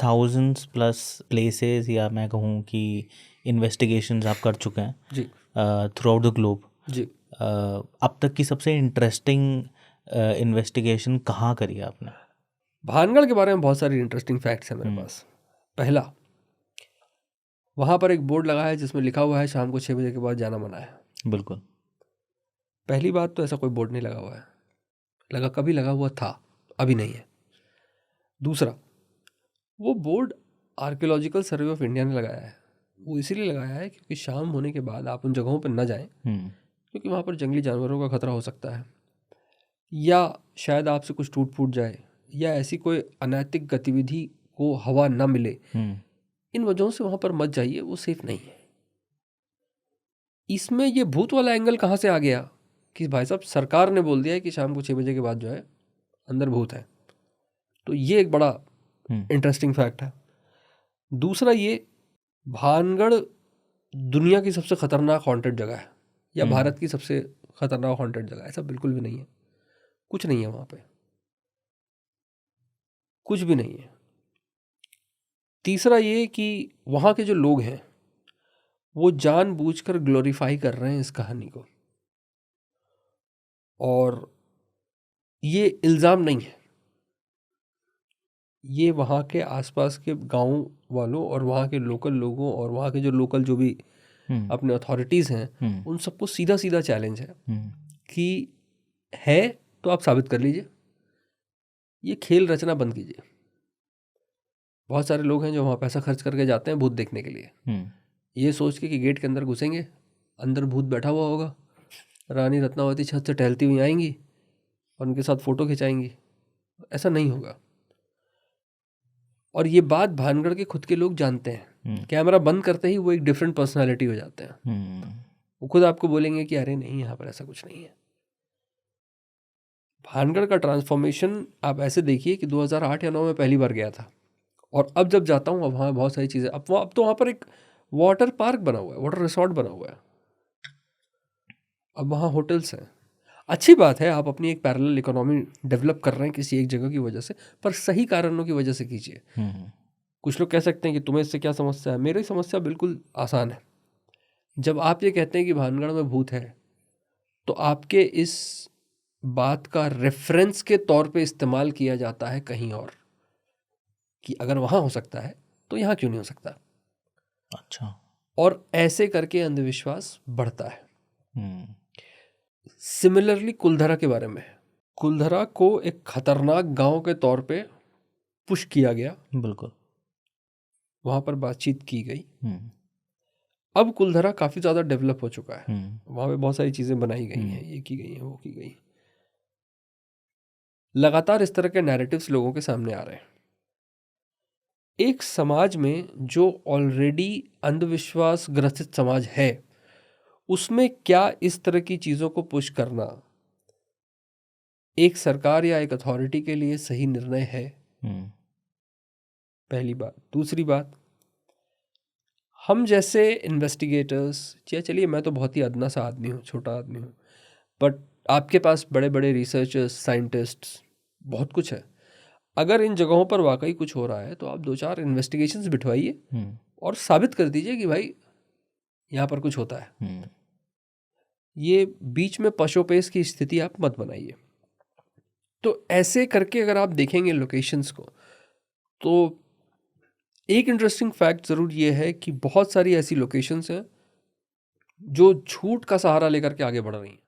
Thousands plus places, या मैं कहूँ कि इन्वेस्टिगेशंस आप कर चुके हैं जी थ्रू आउट द ग्लोब। जी। अब तक की सबसे इंटरेस्टिंग इन्वेस्टिगेशन कहाँ करी है आपने? भानगढ़ के बारे में बहुत सारी इंटरेस्टिंग फैक्ट्स हैं मेरे पास। पहला, वहाँ पर एक बोर्ड लगा है जिसमें लिखा हुआ है शाम को 6 बजे के बाद जाना मना है। बिल्कुल। पहली बात तो ऐसा कोई बोर्ड नहीं लगा हुआ है, कभी लगा हुआ था, अभी नहीं है। दूसरा, वो board archaeological survey of India ने लगाया है। वो इसीलिए लगाया है क्योंकि शाम होने के बाद आप उन जगहों पर न जाएं, क्योंकि वहाँ पर जंगली जानवरों का खतरा हो सकता है, या शायद आपसे कुछ टूट फूट जाए, या ऐसी कोई अनैतिक गतिविधि को हवा न मिले। इन वजहों से वहाँ पर मत जाइए, वो सेफ नहीं है। इसमें ये भूत वाला एंगल कहाँ से आ गया कि भाई साहब सरकार ने बोल दिया है कि शाम को 6 बजे के बाद जो है अंदर भूत है, तो ये एक बड़ा इंटरेस्टिंग फैक्ट है। दूसरा, ये भानगढ़ दुनिया की सबसे खतरनाक हॉन्टेड जगह है, या भारत की सबसे खतरनाक हॉन्टेड जगह है, ऐसा बिल्कुल भी नहीं है। कुछ नहीं है वहाँ पे, कुछ भी नहीं है। तीसरा ये कि वहाँ के जो लोग हैं वो जानबूझकर ग्लोरीफाई कर रहे हैं इस कहानी को, और ये इल्ज़ाम नहीं है, ये वहाँ के आसपास के गांव वालों और वहाँ के लोकल लोगों और वहाँ के जो लोकल जो भी अपने अथॉरिटीज़ हैं उन सबको सीधा सीधा चैलेंज है कि है तो आप साबित कर लीजिए, ये खेल रचना बंद कीजिए। बहुत सारे लोग हैं जो वहाँ पैसा खर्च करके जाते हैं भूत देखने के लिए, ये सोच के कि गेट के अंदर घुसेंगे, अंदर भूत बैठा हुआ होगा, रानी रत्नावती छत से टहलती हुई आएंगी और उनके साथ फ़ोटो खिंचाएंगी। ऐसा नहीं होगा। और ये बात भानगढ़ के खुद के लोग जानते हैं। कैमरा बंद करते ही वो एक डिफरेंट पर्सनालिटी हो जाते हैं। वो खुद आपको बोलेंगे कि अरे नहीं, यहाँ पर ऐसा कुछ नहीं है। भानगढ़ का ट्रांसफॉर्मेशन आप ऐसे देखिए कि 2008 या 9 में पहली बार गया था, और अब जब जाता हूँ अब वहाँ बहुत सारी चीज़ें, अब तो वहाँ पर एक वाटर पार्क बना हुआ है, वाटर रिसॉर्ट बना हुआ है, अब वहाँ होटल्स हैं। अच्छी बात है, आप अपनी एक पैरेलल इकोनॉमी डेवलप कर रहे हैं किसी एक जगह की वजह से, पर सही कारणों की वजह से कीजिए। कुछ लोग कह सकते हैं कि तुम्हें इससे क्या समस्या है। मेरी समस्या बिल्कुल आसान है। जब आप ये कहते हैं कि भानगढ़ में भूत है, तो आपके इस बात का रेफरेंस के तौर पे इस्तेमाल किया जाता है कहीं और, कि अगर वहाँ हो सकता है तो यहाँ क्यों नहीं हो सकता। अच्छा। और ऐसे करके अंधविश्वास बढ़ता है। सिमिलरली कुलधरा के बारे में, कुलधरा को एक खतरनाक गांव के तौर पे पुश किया गया, बिल्कुल। वहाँ पर बातचीत की गई। अब कुलधरा काफ़ी ज़्यादा डेवलप हो चुका है, वहाँ पे बहुत सारी चीज़ें बनाई गई हैं, ये की गई हैं, वो की गई। लगातार इस तरह के नैरेटिव्स लोगों के सामने आ रहे हैं। एक समाज में जो ऑलरेडी अंधविश्वास ग्रसित समाज है, उसमें क्या इस तरह की चीज़ों को पुश करना एक सरकार या एक अथॉरिटी के लिए सही निर्णय है? पहली बात। दूसरी बात, हम जैसे इन्वेस्टिगेटर्स, या चलिए मैं तो बहुत ही अदना सा आदमी हूँ, छोटा आदमी हूँ, बट आपके पास बड़े बड़े रिसर्चर्स, साइंटिस्ट्स, बहुत कुछ है। अगर इन जगहों पर वाकई कुछ हो रहा है तो आप 2-4 इन्वेस्टिगेशंस बिठवाइए और साबित कर दीजिए कि भाई यहाँ पर कुछ होता है। ये बीच में पशोपेश की स्थिति आप मत बनाइए। तो ऐसे करके अगर आप देखेंगे लोकेशंस को, तो एक इंटरेस्टिंग फैक्ट ज़रूर ये है कि बहुत सारी ऐसी लोकेशंस हैं जो झूठ का सहारा लेकर के आगे बढ़ रही हैं।